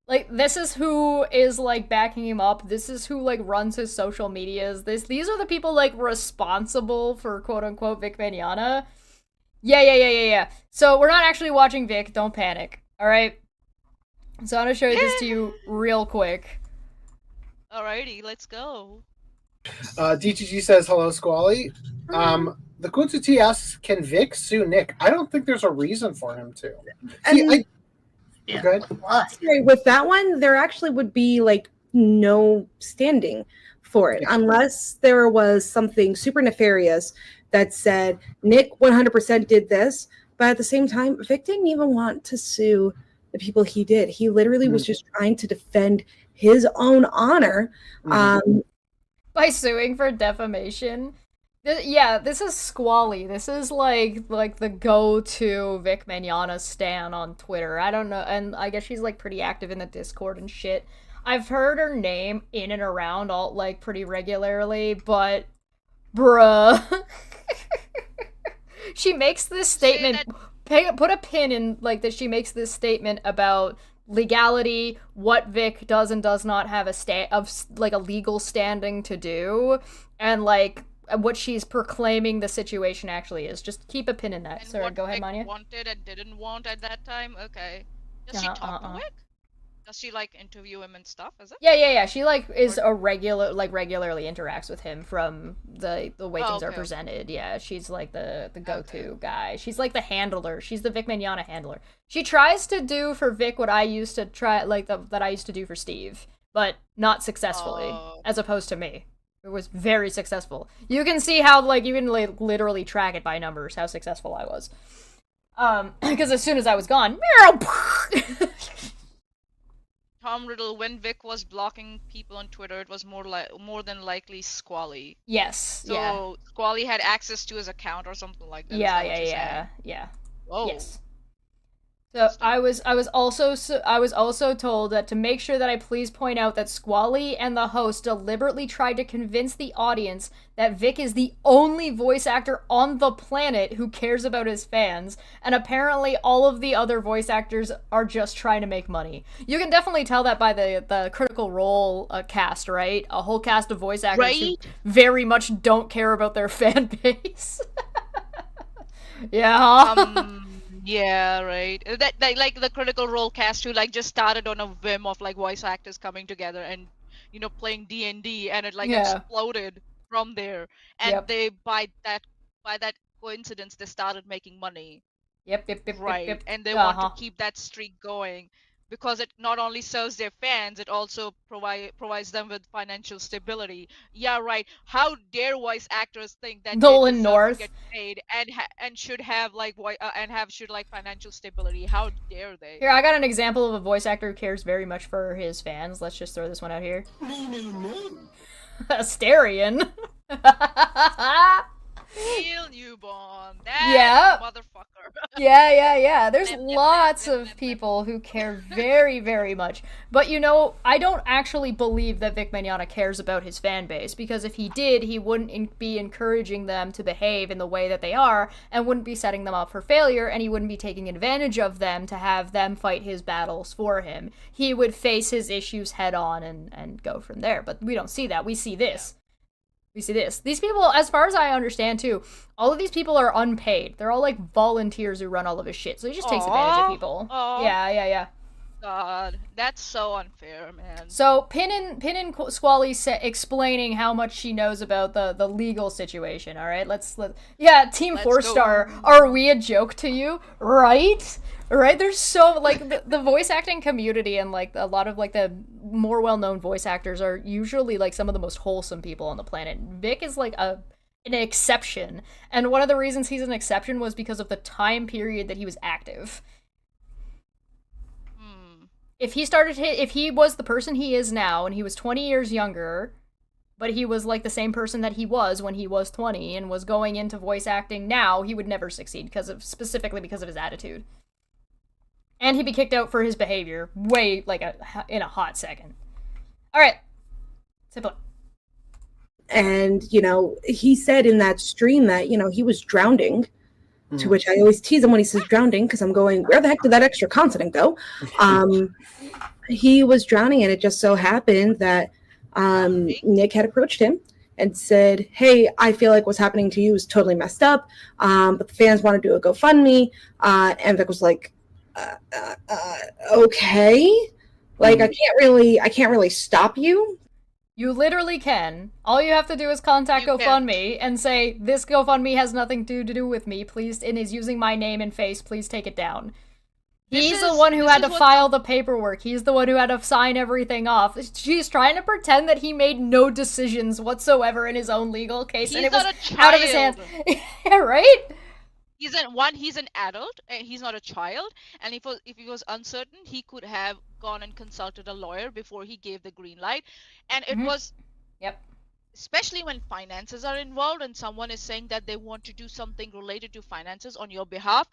Like, this is who is, like, backing him up, this is who, like, runs his social medias, these are the people, like, responsible for quote-unquote Vic Mignogna. Yeah. So, we're not actually watching Vic, don't panic, alright? So I'm gonna show this to you real quick. Alrighty, let's go. DTG says, hello, Squally. The Quincy asks, can Vic sue Nick? I don't think there's a reason for him to. Good. With that one, there actually would be, like, no standing for it, unless there was something super nefarious that said, Nick 100% did this, but at the same time, Vic didn't even want to sue the people he did. He literally was just trying to defend his own honor. By suing for defamation. This is Squally. This is like the go-to Vic Mignogna stan on Twitter. I don't know, and I guess she's like pretty active in the Discord and shit. I've heard her name in and around all like pretty regularly, but bruh. She makes this statement. Put a pin in, like, that she makes this statement about legality, what Vic does and does not have a legal standing to do, and, like, what she's proclaiming the situation actually is. Just keep a pin in that. Sorry, go ahead, Manya. What Vic wanted and didn't want at that time? Okay. Does she talk to Vic? Does she, like, interview him and stuff, is it? Yeah. She, like, is regularly interacts with him from the way things are presented. Okay. Yeah, she's, like, the go-to guy. She's, like, the handler. She's the Vic Mignogna handler. She tries to do for Vic what I used to try, like, that I used to do for Steve, but not successfully, as opposed to me. It was very successful. You can see how, like, you can, like, literally track it by numbers, how successful I was. Because as soon as I was gone, Tom Riddle, when Vic was blocking people on Twitter, it was more than likely Squally. Yes. So Squally had access to his account or something like that. Yeah. Whoa. Yes. So I was also told that to make sure that I please point out that Squally and the host deliberately tried to convince the audience that Vic is the only voice actor on the planet who cares about his fans, and apparently all of the other voice actors are just trying to make money. You can definitely tell that by the Critical Role cast, right? A whole cast of voice actors who very much don't care about their fan base. Yeah. Yeah, right. That like the Critical Role cast who like just started on a whim of like voice actors coming together and playing D&D, and it like exploded from there. And they by that coincidence they started making money. Yep. Right. And they want to keep that streak going because it not only serves their fans, it also provides them with financial stability. Yeah, right. How dare voice actors think that Nolan they deserve North to get paid and should have like financial stability? How dare they? Here, I got an example of a voice actor who cares very much for his fans. Let's just throw this one out here. Asterion. Real newborn. That motherfucker. Yeah. There's lots of people who care very, very much. But I don't actually believe that Vic Mignogna cares about his fan base, because if he did, he wouldn't be encouraging them to behave in the way that they are, and wouldn't be setting them up for failure, and he wouldn't be taking advantage of them to have them fight his battles for him. He would face his issues head on and go from there. But we don't see that. We see this. We see this. These people, as far as I understand too, all of these people are unpaid. They're all like volunteers who run all of his shit. So he just takes advantage of people. Yeah. God, that's so unfair, man. So Pin and Squally explaining how much she knows about the legal situation. All right, let's Team 4-star. Are we a joke to you? Right? There's so like the voice acting community and like a lot of like the more well-known voice actors are usually like some of the most wholesome people on the planet. Vic is like an exception, and one of the reasons he's an exception was because of the time period that he was active. If he was the person he is now, and he was 20 years younger, but he was like the same person that he was when he was 20 and was going into voice acting now, he would never succeed specifically because of his attitude. And he'd be kicked out for his behavior way in a hot second. All right. Simple. And, he said in that stream that, he was drowning. To which I always tease him when he says drowning, because I'm going, where the heck did that extra consonant go? He was drowning, and it just so happened that Nick had approached him and said, hey, I feel like what's happening to you is totally messed up, but the fans want to do a GoFundMe. And Vic was like, okay. Like, I can't really stop you. You literally can. All you have to do is contact GoFundMe and say, this GoFundMe has nothing to do with me, please, and is using my name and face, please take it down. He's the one who had to file the paperwork. He's the one who had to sign everything off. She's trying to pretend that he made no decisions whatsoever in his own legal case, and it was out of his hands. Yeah, right? He's an adult, and he's not a child, and if he was uncertain, he could have gone and consulted a lawyer before he gave the green light. And it was especially when finances are involved and someone is saying that they want to do something related to finances on your behalf,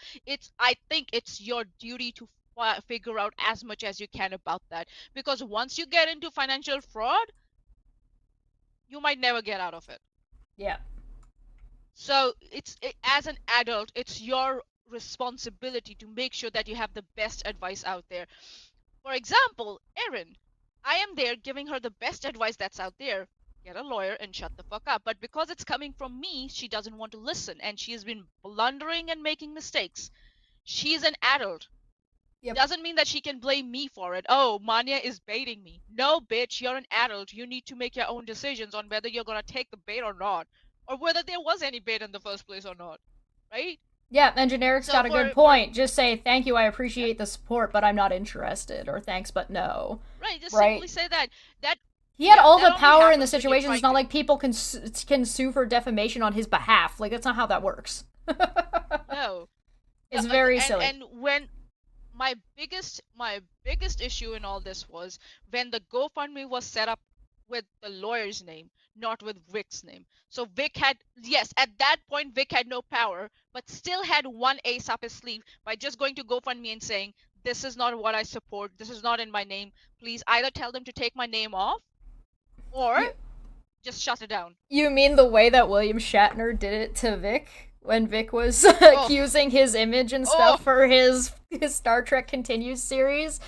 I think it's your duty to figure out as much as you can about that, because once you get into financial fraud, you might never get out of it. Yeah. So as an adult, it's your responsibility to make sure that you have the best advice out there. For example, Erin, I am there giving her the best advice that's out there. Get a lawyer and shut the fuck up. But because it's coming from me, she doesn't want to listen, and she has been blundering and making mistakes. She's an adult. Yep. Doesn't mean that she can blame me for it. Oh, Manya is baiting me. No, bitch, you're an adult. You need to make your own decisions on whether you're gonna take the bait or not. Or whether there was any bait in the first place or not, right? Yeah, and Generic's got a good point. Just say, thank you, I appreciate the support, but I'm not interested, or thanks, but no. Right, just simply say that. He had all the power in the situation. It's not like people can sue for defamation on his behalf. Like, that's not how that works. No. It's very silly. And when my biggest issue in all this was when the GoFundMe was set up with the lawyer's name, not with Vic's name. So Vic had, yes, at that point Vic had no power, but still had one ace up his sleeve by just going to GoFundMe and saying, this is not what I support, this is not in my name, please either tell them to take my name off or just shut it down. You mean the way that William Shatner did it to Vic when Vic was accusing his image and stuff for his Star Trek Continues series?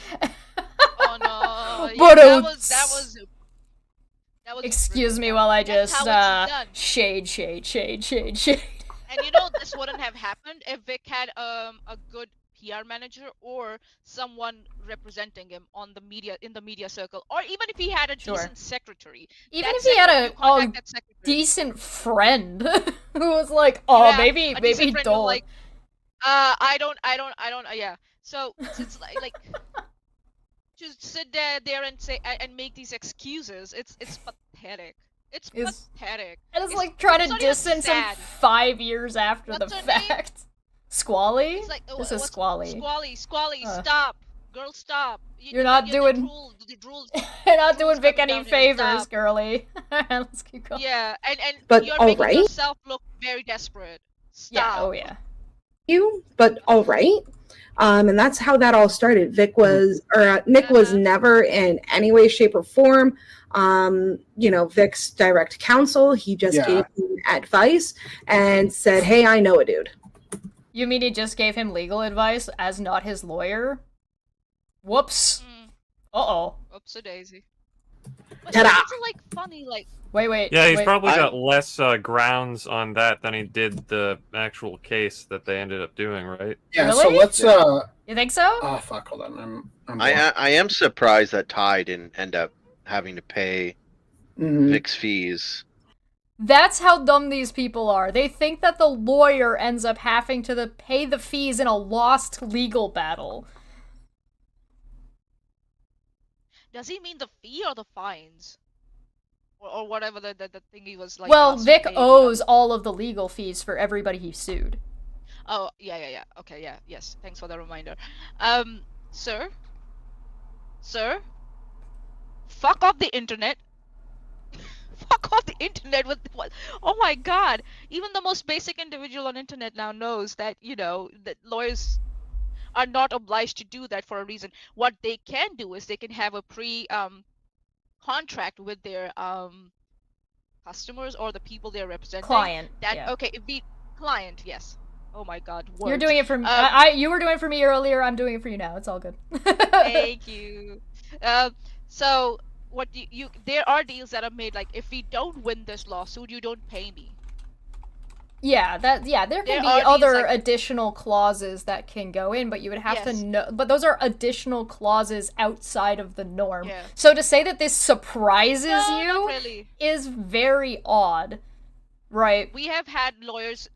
Oh no! But that was excuse me while I just shade. And this wouldn't have happened if Vic had a good PR manager or someone representing him on the media, in the media circle, or even if he had a decent secretary. Even if he had a decent friend who was like, maybe don't. Like, I don't. Yeah. So it's like to sit there and say and make these excuses. It's pathetic. It's pathetic. And it's like trying to distance him 5 years after the fact. Squally? It's like, this is Squally. Squally, stop. Girl, stop. You're not doing you're not doing Vic any favors, girly. Let's keep going. Yeah, and but you're making yourself look very desperate. Stop. Yeah, oh yeah. But all right. And that's how that all started. Nick was never in any way, shape, or form, Vic's direct counsel. He just gave him advice and said, "Hey, I know a dude." You mean he just gave him legal advice as not his lawyer? Whoops. Uh-oh. Whoops-a-daisy. Ta-da! It's like funny, like. Wait. Yeah, he's probably got less grounds on that than he did the actual case that they ended up doing, right? Yeah. Really? So let's. You think so? Oh fuck! Hold on. I am surprised that Ty didn't end up having to pay Vic's fees. That's how dumb these people are. They think that the lawyer ends up having to pay the fees in a lost legal battle. Does he mean the fee or the fines? Or whatever the thing he was like. Well, Vic owes all of the legal fees for everybody he sued. Oh, yeah. Okay, yeah, yes. Thanks for the reminder. Sir? Fuck off the internet. Fuck off the internet with what? Oh my god. Even the most basic individual on internet now knows that, that lawyers are not obliged to do that for a reason. What they can do is they can have a contract with their customers or the people they're representing. Client. Okay, client, yes. Oh my god. Words. You're doing it for me. You were doing it for me earlier, I'm doing it for you now. It's all good. Thank you. So what there are deals that are made like, if we don't win this lawsuit, you don't pay me. Yeah, there can be other additional clauses that can go in, but you would have to know. But those are additional clauses outside of the norm. Yeah. So to say that this surprises you not really. Is very odd, right? We have had lawyers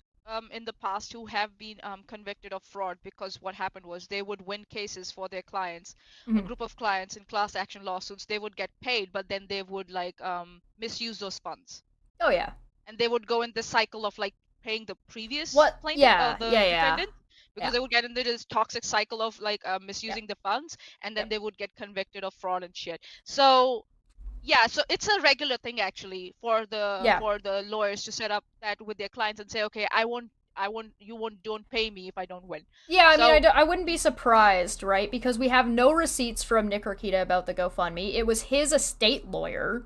in the past who have been convicted of fraud because what happened was they would win cases for their clients, a group of clients in class action lawsuits. They would get paid, but then they would misuse those funds. Oh yeah. And they would go in this cycle of paying the previous plaintiff defendant, because they would get into this toxic cycle of misusing the funds, and then they would get convicted of fraud and shit. So so it's a regular thing actually for the lawyers to set up that with their clients and say, okay, don't pay me if I don't win. Yeah, I wouldn't be surprised, right? Because we have no receipts from Nick Rakita about the GoFundMe. It was his estate lawyer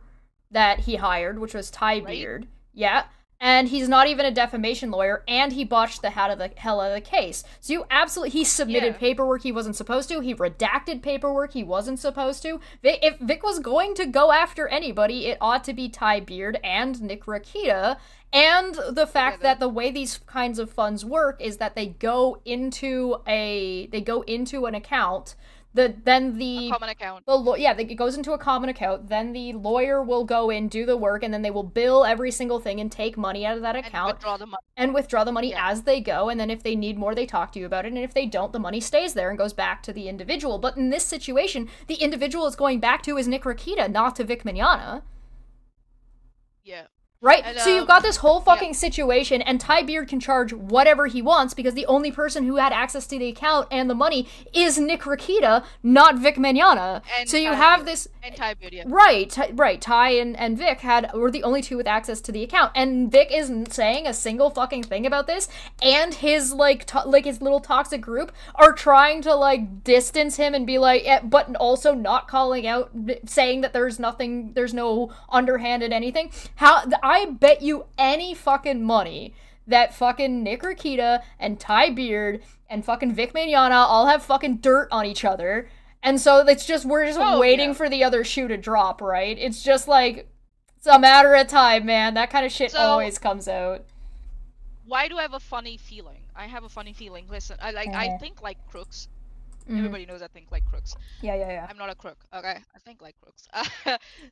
that he hired, which was Ty Beard. Right? Yeah. And he's not even a defamation lawyer, and he botched the hell out of the case. So he submitted paperwork he wasn't supposed to, he redacted paperwork he wasn't supposed to. If Vic was going to go after anybody, it ought to be Ty Beard and Nick Rakita, and the fact that the way these kinds of funds work is that they go into an account. A common account. It goes into a common account. Then the lawyer will go in, do the work, and then they will bill every single thing and take money out of that account. And withdraw the money as they go, and then if they need more, they talk to you about it, and if they don't, the money stays there and goes back to the individual. But in this situation, the individual is going back to is Nick Rakita, not to Vic Mignonga. Yeah. Right? And, so you've got this whole fucking situation, and Ty Beard can charge whatever he wants because the only person who had access to the account and the money is Nick Rakita, not Vic Mignogna. So you have this... And Ty Beard, yeah. Right, Ty and Vic were the only two with access to the account, and Vic isn't saying a single fucking thing about this, and his, his little toxic group are trying to, like, distance him and be like, but also not calling out, saying that there's no underhanded anything. I bet you any fucking money that fucking Nick Rakita and Ty Beard and fucking Vic Mignogna all have fucking dirt on each other. And so we're just waiting for the other shoe to drop, right? It's just like, it's a matter of time, man. That kind of shit always comes out. Why do I have a funny feeling? I have a funny feeling. Listen, I think like crooks. Everybody knows I think like crooks. Yeah. I'm not a crook, okay? I think like crooks.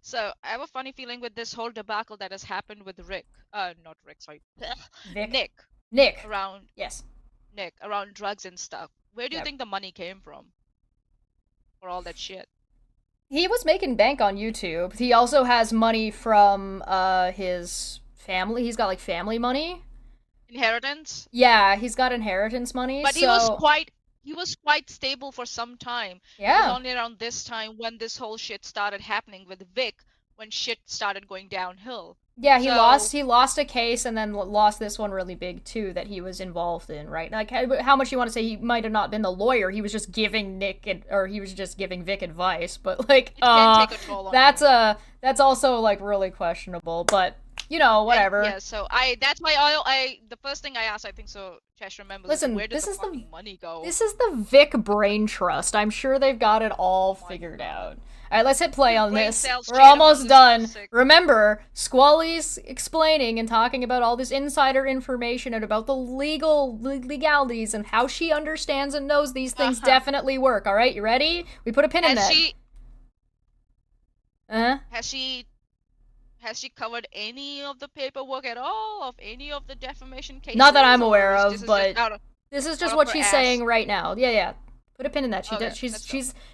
So I have a funny feeling with this whole debacle that has happened with Rick. Not Rick, sorry. Nick. Around. Yes. Nick, around drugs and stuff. Where do you think the money came from? For all that shit. He was making bank on YouTube. He also has money from his family. He's got like family money. Inheritance? Yeah, he's got inheritance money. But he was quite stable for some time. Yeah. It was only around this time when this whole shit started happening with Vic, when shit started going downhill. Yeah, he lost a case and then lost this one really big too that he was involved in, right? Like how much you want to say he might have not been the lawyer, he was just giving Vic advice, but like can take a toll on that's also like really questionable, but you know, whatever. Yeah, so that's why the first thing I asked, I think so Chesh remembers, listen, where does the fucking money go? This is the Vic Brain Trust. I'm sure they've got it all figured out. Alright, let's hit play on this. We're almost done. Remember, Squally's explaining and talking about all this insider information and about the legalities and how she understands and knows these things definitely work. Alright, you ready? We put a pin in that. Has she covered any of the paperwork at all of any of the defamation cases? Not that I'm aware of, but this is just what she's saying right now. Yeah. Put a pin in that.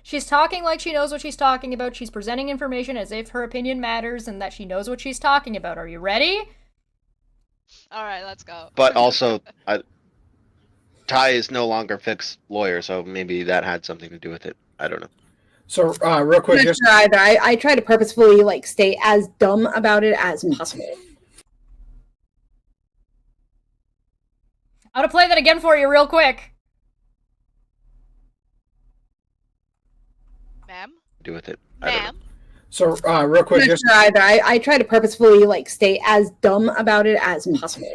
She's talking like she knows what she's talking about. She's presenting information as if her opinion matters and that she knows what she's talking about. Are you ready? All right, let's go. But also, Ty is no longer Vic's lawyer, so maybe that had something to do with it. I don't know. So, real quick, just I try to purposefully like stay as dumb about it as possible. I'm gonna play that again for you real quick. Ma'am? Do with it. Ma'am? So, real quick, just I try to purposefully like stay as dumb about it as possible.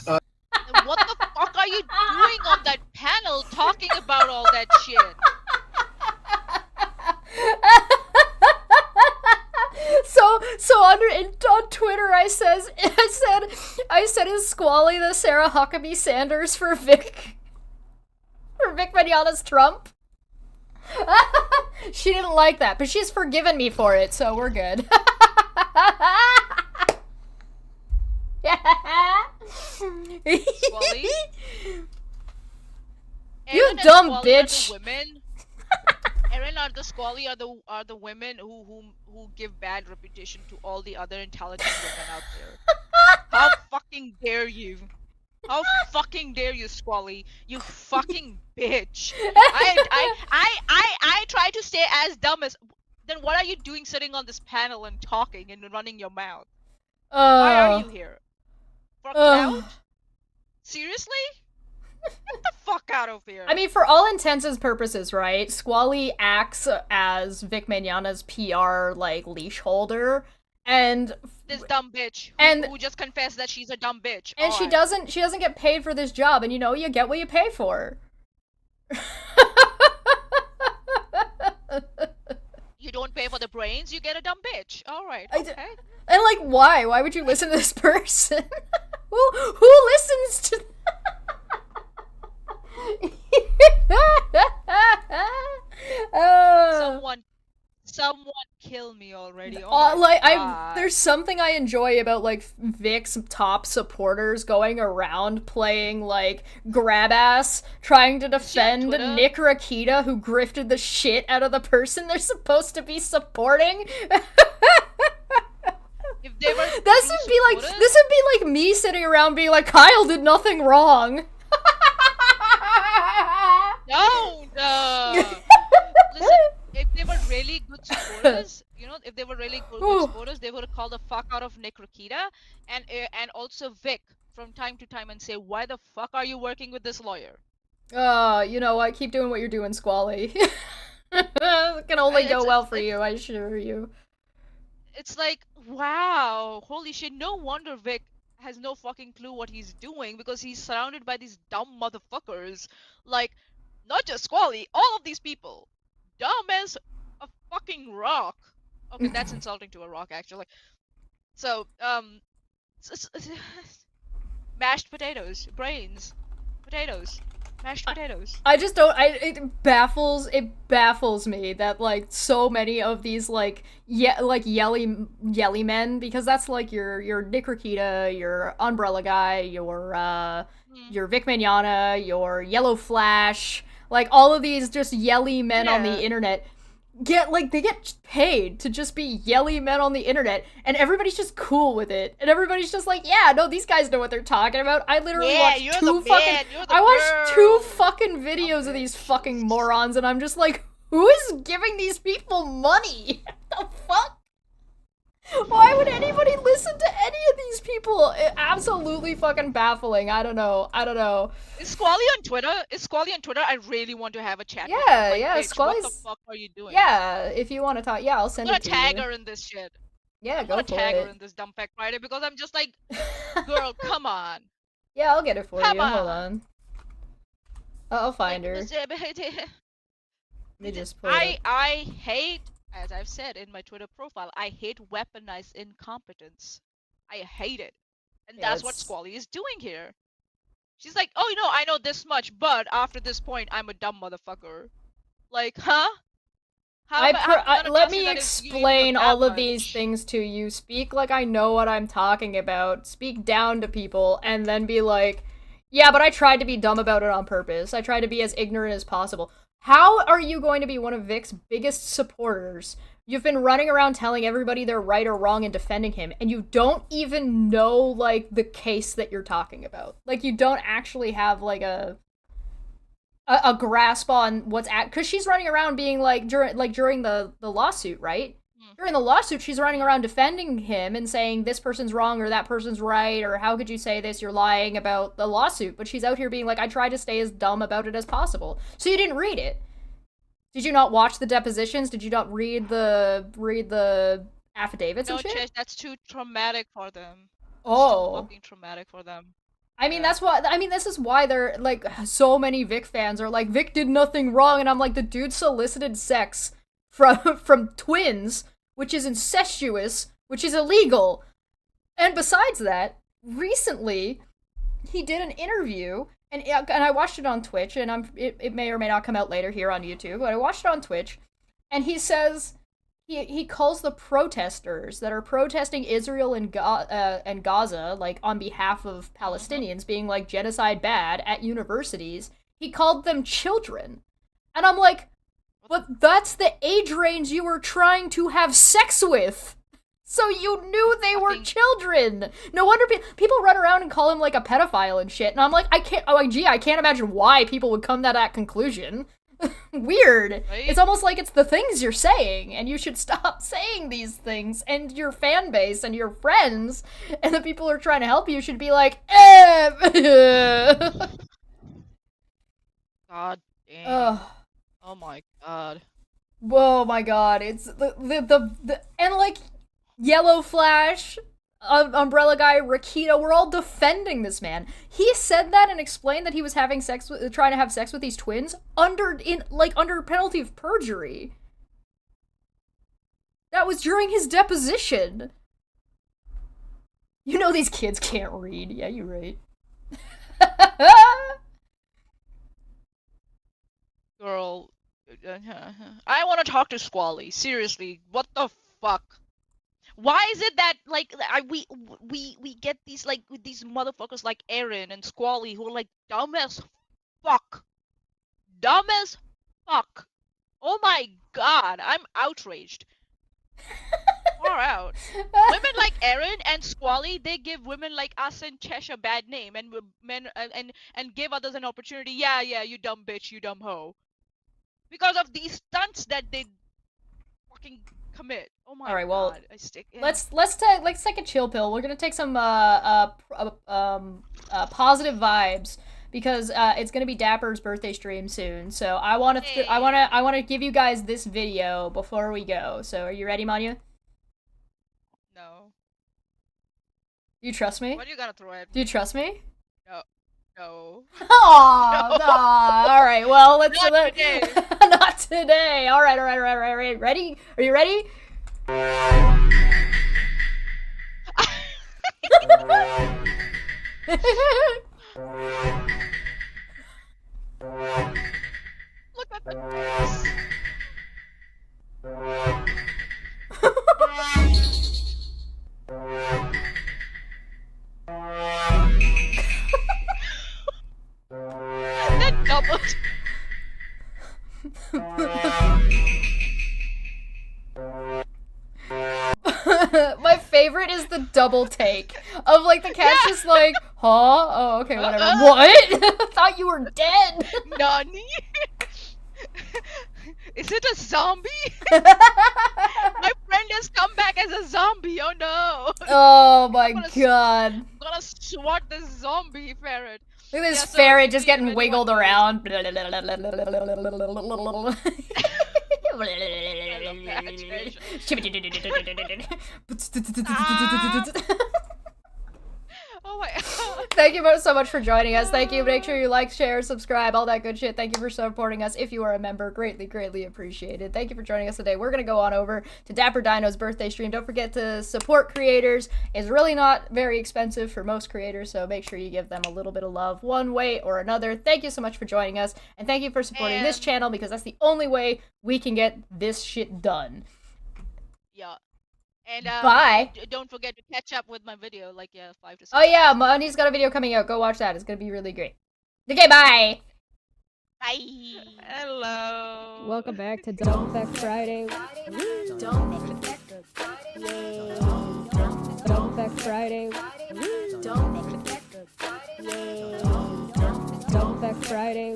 What the fuck are you doing on that panel talking about all that shit? So on Twitter I said is Squally the Sarah Huckabee Sanders for Vic Mignogna's Trump? She didn't like that, but she's forgiven me for it, so we're good. Squally? You dumb bitch. Aaron, are the Squally are the women who give bad reputation to all the other intelligent women out there. How fucking dare you? How fucking dare you, Squally? You fucking bitch. I try to stay as dumb as. Then what are you doing sitting on this panel and talking and running your mouth? Why are you here? For clout? Seriously? Get the fuck out of here. I mean, for all intents and purposes, right? Squally acts as Vic Mignogna's PR, like, leash holder, and this dumb bitch who just confessed that she's a dumb bitch. And she doesn't get paid for this job, and you know, you get what you pay for. You don't pay for the brains, you get a dumb bitch. Alright, okay. And like, why? Why would you listen to this person? who listens to Someone kill me already. Oh my God. There's something I enjoy about like Vic's top supporters going around playing like grab ass, trying to defend Nick Rakita, who grifted the shit out of the person they're supposed to be supporting. This would be like me sitting around being like, Kyle did nothing wrong. No. Listen, if they were really good supporters, if they were really good supporters, they would have called the fuck out of Nick Rakita and also Vic from time to time and say, why the fuck are you working with this lawyer? You know what? Keep doing what you're doing, Squally. It can only go well for you, I assure you. It's like, wow, holy shit, no wonder Vic has no fucking clue what he's doing because he's surrounded by these dumb motherfuckers. Like, not just Squally, all of these people. Dumb as a fucking rock. Okay, that's insulting to a rock, actually. So, mashed potatoes, brains, potatoes, mashed potatoes. I just don't. It baffles me that like so many of these like yelly men, because that's like your Nick Rakita, your Umbrella Guy, your Vic Mignonga, your Yellow Flash, like all of these just yelly men on the internet. They get paid to just be yelly men on the internet, and everybody's just cool with it, and everybody's just like, yeah, no, these guys know what they're talking about. I literally watched two fucking videos of these fucking morons, and I'm just like, who is giving these people money? What the fuck? Why would anybody listen to any of these people? Absolutely fucking baffling. I don't know. Is Squally on Twitter? I really want to have a chat. Yeah, with her. Like, Squally's. What the fuck are you doing? Yeah, if you want to talk, I'll send it to you. I'm gonna tag her in this shit. Yeah, I'm go for it. gonna tag her in this dumb Pack Friday because I'm just like, girl, come on. Yeah, I'll get it for Come you. on. Hold on. I'll find her. Let me just pull it up. I hate, as I've said in my Twitter profile, I hate weaponized incompetence. I hate it. And that's what Squally is doing here. She's like, oh, I know this much, but after this point, I'm a dumb motherfucker. Like, huh? Let me explain all of these things to you. Speak like I know what I'm talking about. Speak down to people, and then be like, yeah, but I tried to be dumb about it on purpose. I tried to be as ignorant as possible. How are you going to be one of Vic's biggest supporters? You've been running around telling everybody they're right or wrong and defending him, and you don't even know, like, the case that you're talking about. Like, you don't actually have, like, a grasp on what's because she's running around being, like, during the lawsuit, right? During the lawsuit, she's running around defending him and saying this person's wrong or that person's right, or how could you say this, you're lying about the lawsuit. But she's out here being like, I tried to stay as dumb about it as possible. So you didn't read it. Did you not watch the depositions? Did you not read the affidavits and shit? No, that's too traumatic for them. Oh. It's too fucking traumatic for them. I mean, this is why they're, like, so many Vic fans are like, Vic did nothing wrong, and I'm like, the dude solicited sex from twins, which is incestuous, which is illegal. And besides that, recently, he did an interview, and I watched it on Twitch, and it may or may not come out later here on YouTube, but I watched it on Twitch, and he says, he calls the protesters that are protesting Israel and Gaza, like, on behalf of Palestinians, being like, genocide bad at universities, he called them children. And I'm like, but that's the age range you were trying to have sex with. So you knew they were children. No wonder people run around and call him like a pedophile and shit. And I'm like, I can't imagine why people would come to that conclusion. Weird. Right? It's almost like it's the things you're saying, and you should stop saying these things. And your fan base and your friends and the people who are trying to help you should be like, God damn. Oh my god. Whoa, my god. It's the and like Yellow Flash, Umbrella Guy, Rakita, we're all defending this man. He said that and explained that he was trying to have sex with these twins under penalty of perjury. That was during his deposition. You know these kids can't read. Yeah, you're right. Girl, I want to talk to Squally. Seriously, what the fuck? Why is it that like we get these like with these motherfuckers like Aaron and Squally who are like dumb as fuck, dumb as fuck? Oh my god, I'm outraged. Far out. Women like Erin and Squally, they give women like us and Chesh a bad name, and men and give others an opportunity. Yeah, you dumb bitch, you dumb hoe, because of these stunts that they fucking commit. Oh my All right, well, god, I stick in. let's take a chill pill. We're gonna take some positive vibes because it's gonna be Dapper's birthday stream soon. So I wanna give you guys this video before we go. So are you ready, Manya? No. Do you trust me? What are you gonna throw at me? Do you trust me? No. No. Aww, no. All right, well, let's Not today. Not today. All right. Ready? Are you ready? Look at the face. That doubled. My favorite is the double take of like the cat's just like, huh? Oh, okay, whatever. What? Thought you were dead. Nani? Is it a zombie? My friend has come back as a zombie. Oh no. Oh my god. I'm gonna swat this zombie ferret. Look at this ferret just getting wiggled around. Oh my god. Thank you so much for joining us. Thank you. Make sure you like, share, subscribe, all that good shit. Thank you for supporting us. If you are a member, greatly appreciated. Thank you for joining us today. We're going to go on over to Dapper Dino's birthday stream. Don't forget to support creators. It's really not very expensive for most creators, so make sure you give them a little bit of love one way or another. Thank you so much for joining us, and thank you for supporting this channel because that's the only way we can get this shit done. Yeah. And bye. Don't forget to catch up with my video, like 5 to 6. Oh yeah, Money's got a video coming out. Go watch that. It's gonna be really great. Okay, bye. Bye. Hello. Welcome back to Don't Back Friday. Don't Back Friday. Don't Back Friday. Don't Back Friday. Don't Back Friday.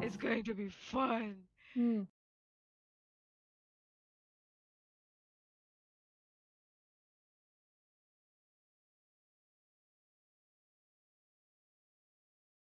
It's going to be fun.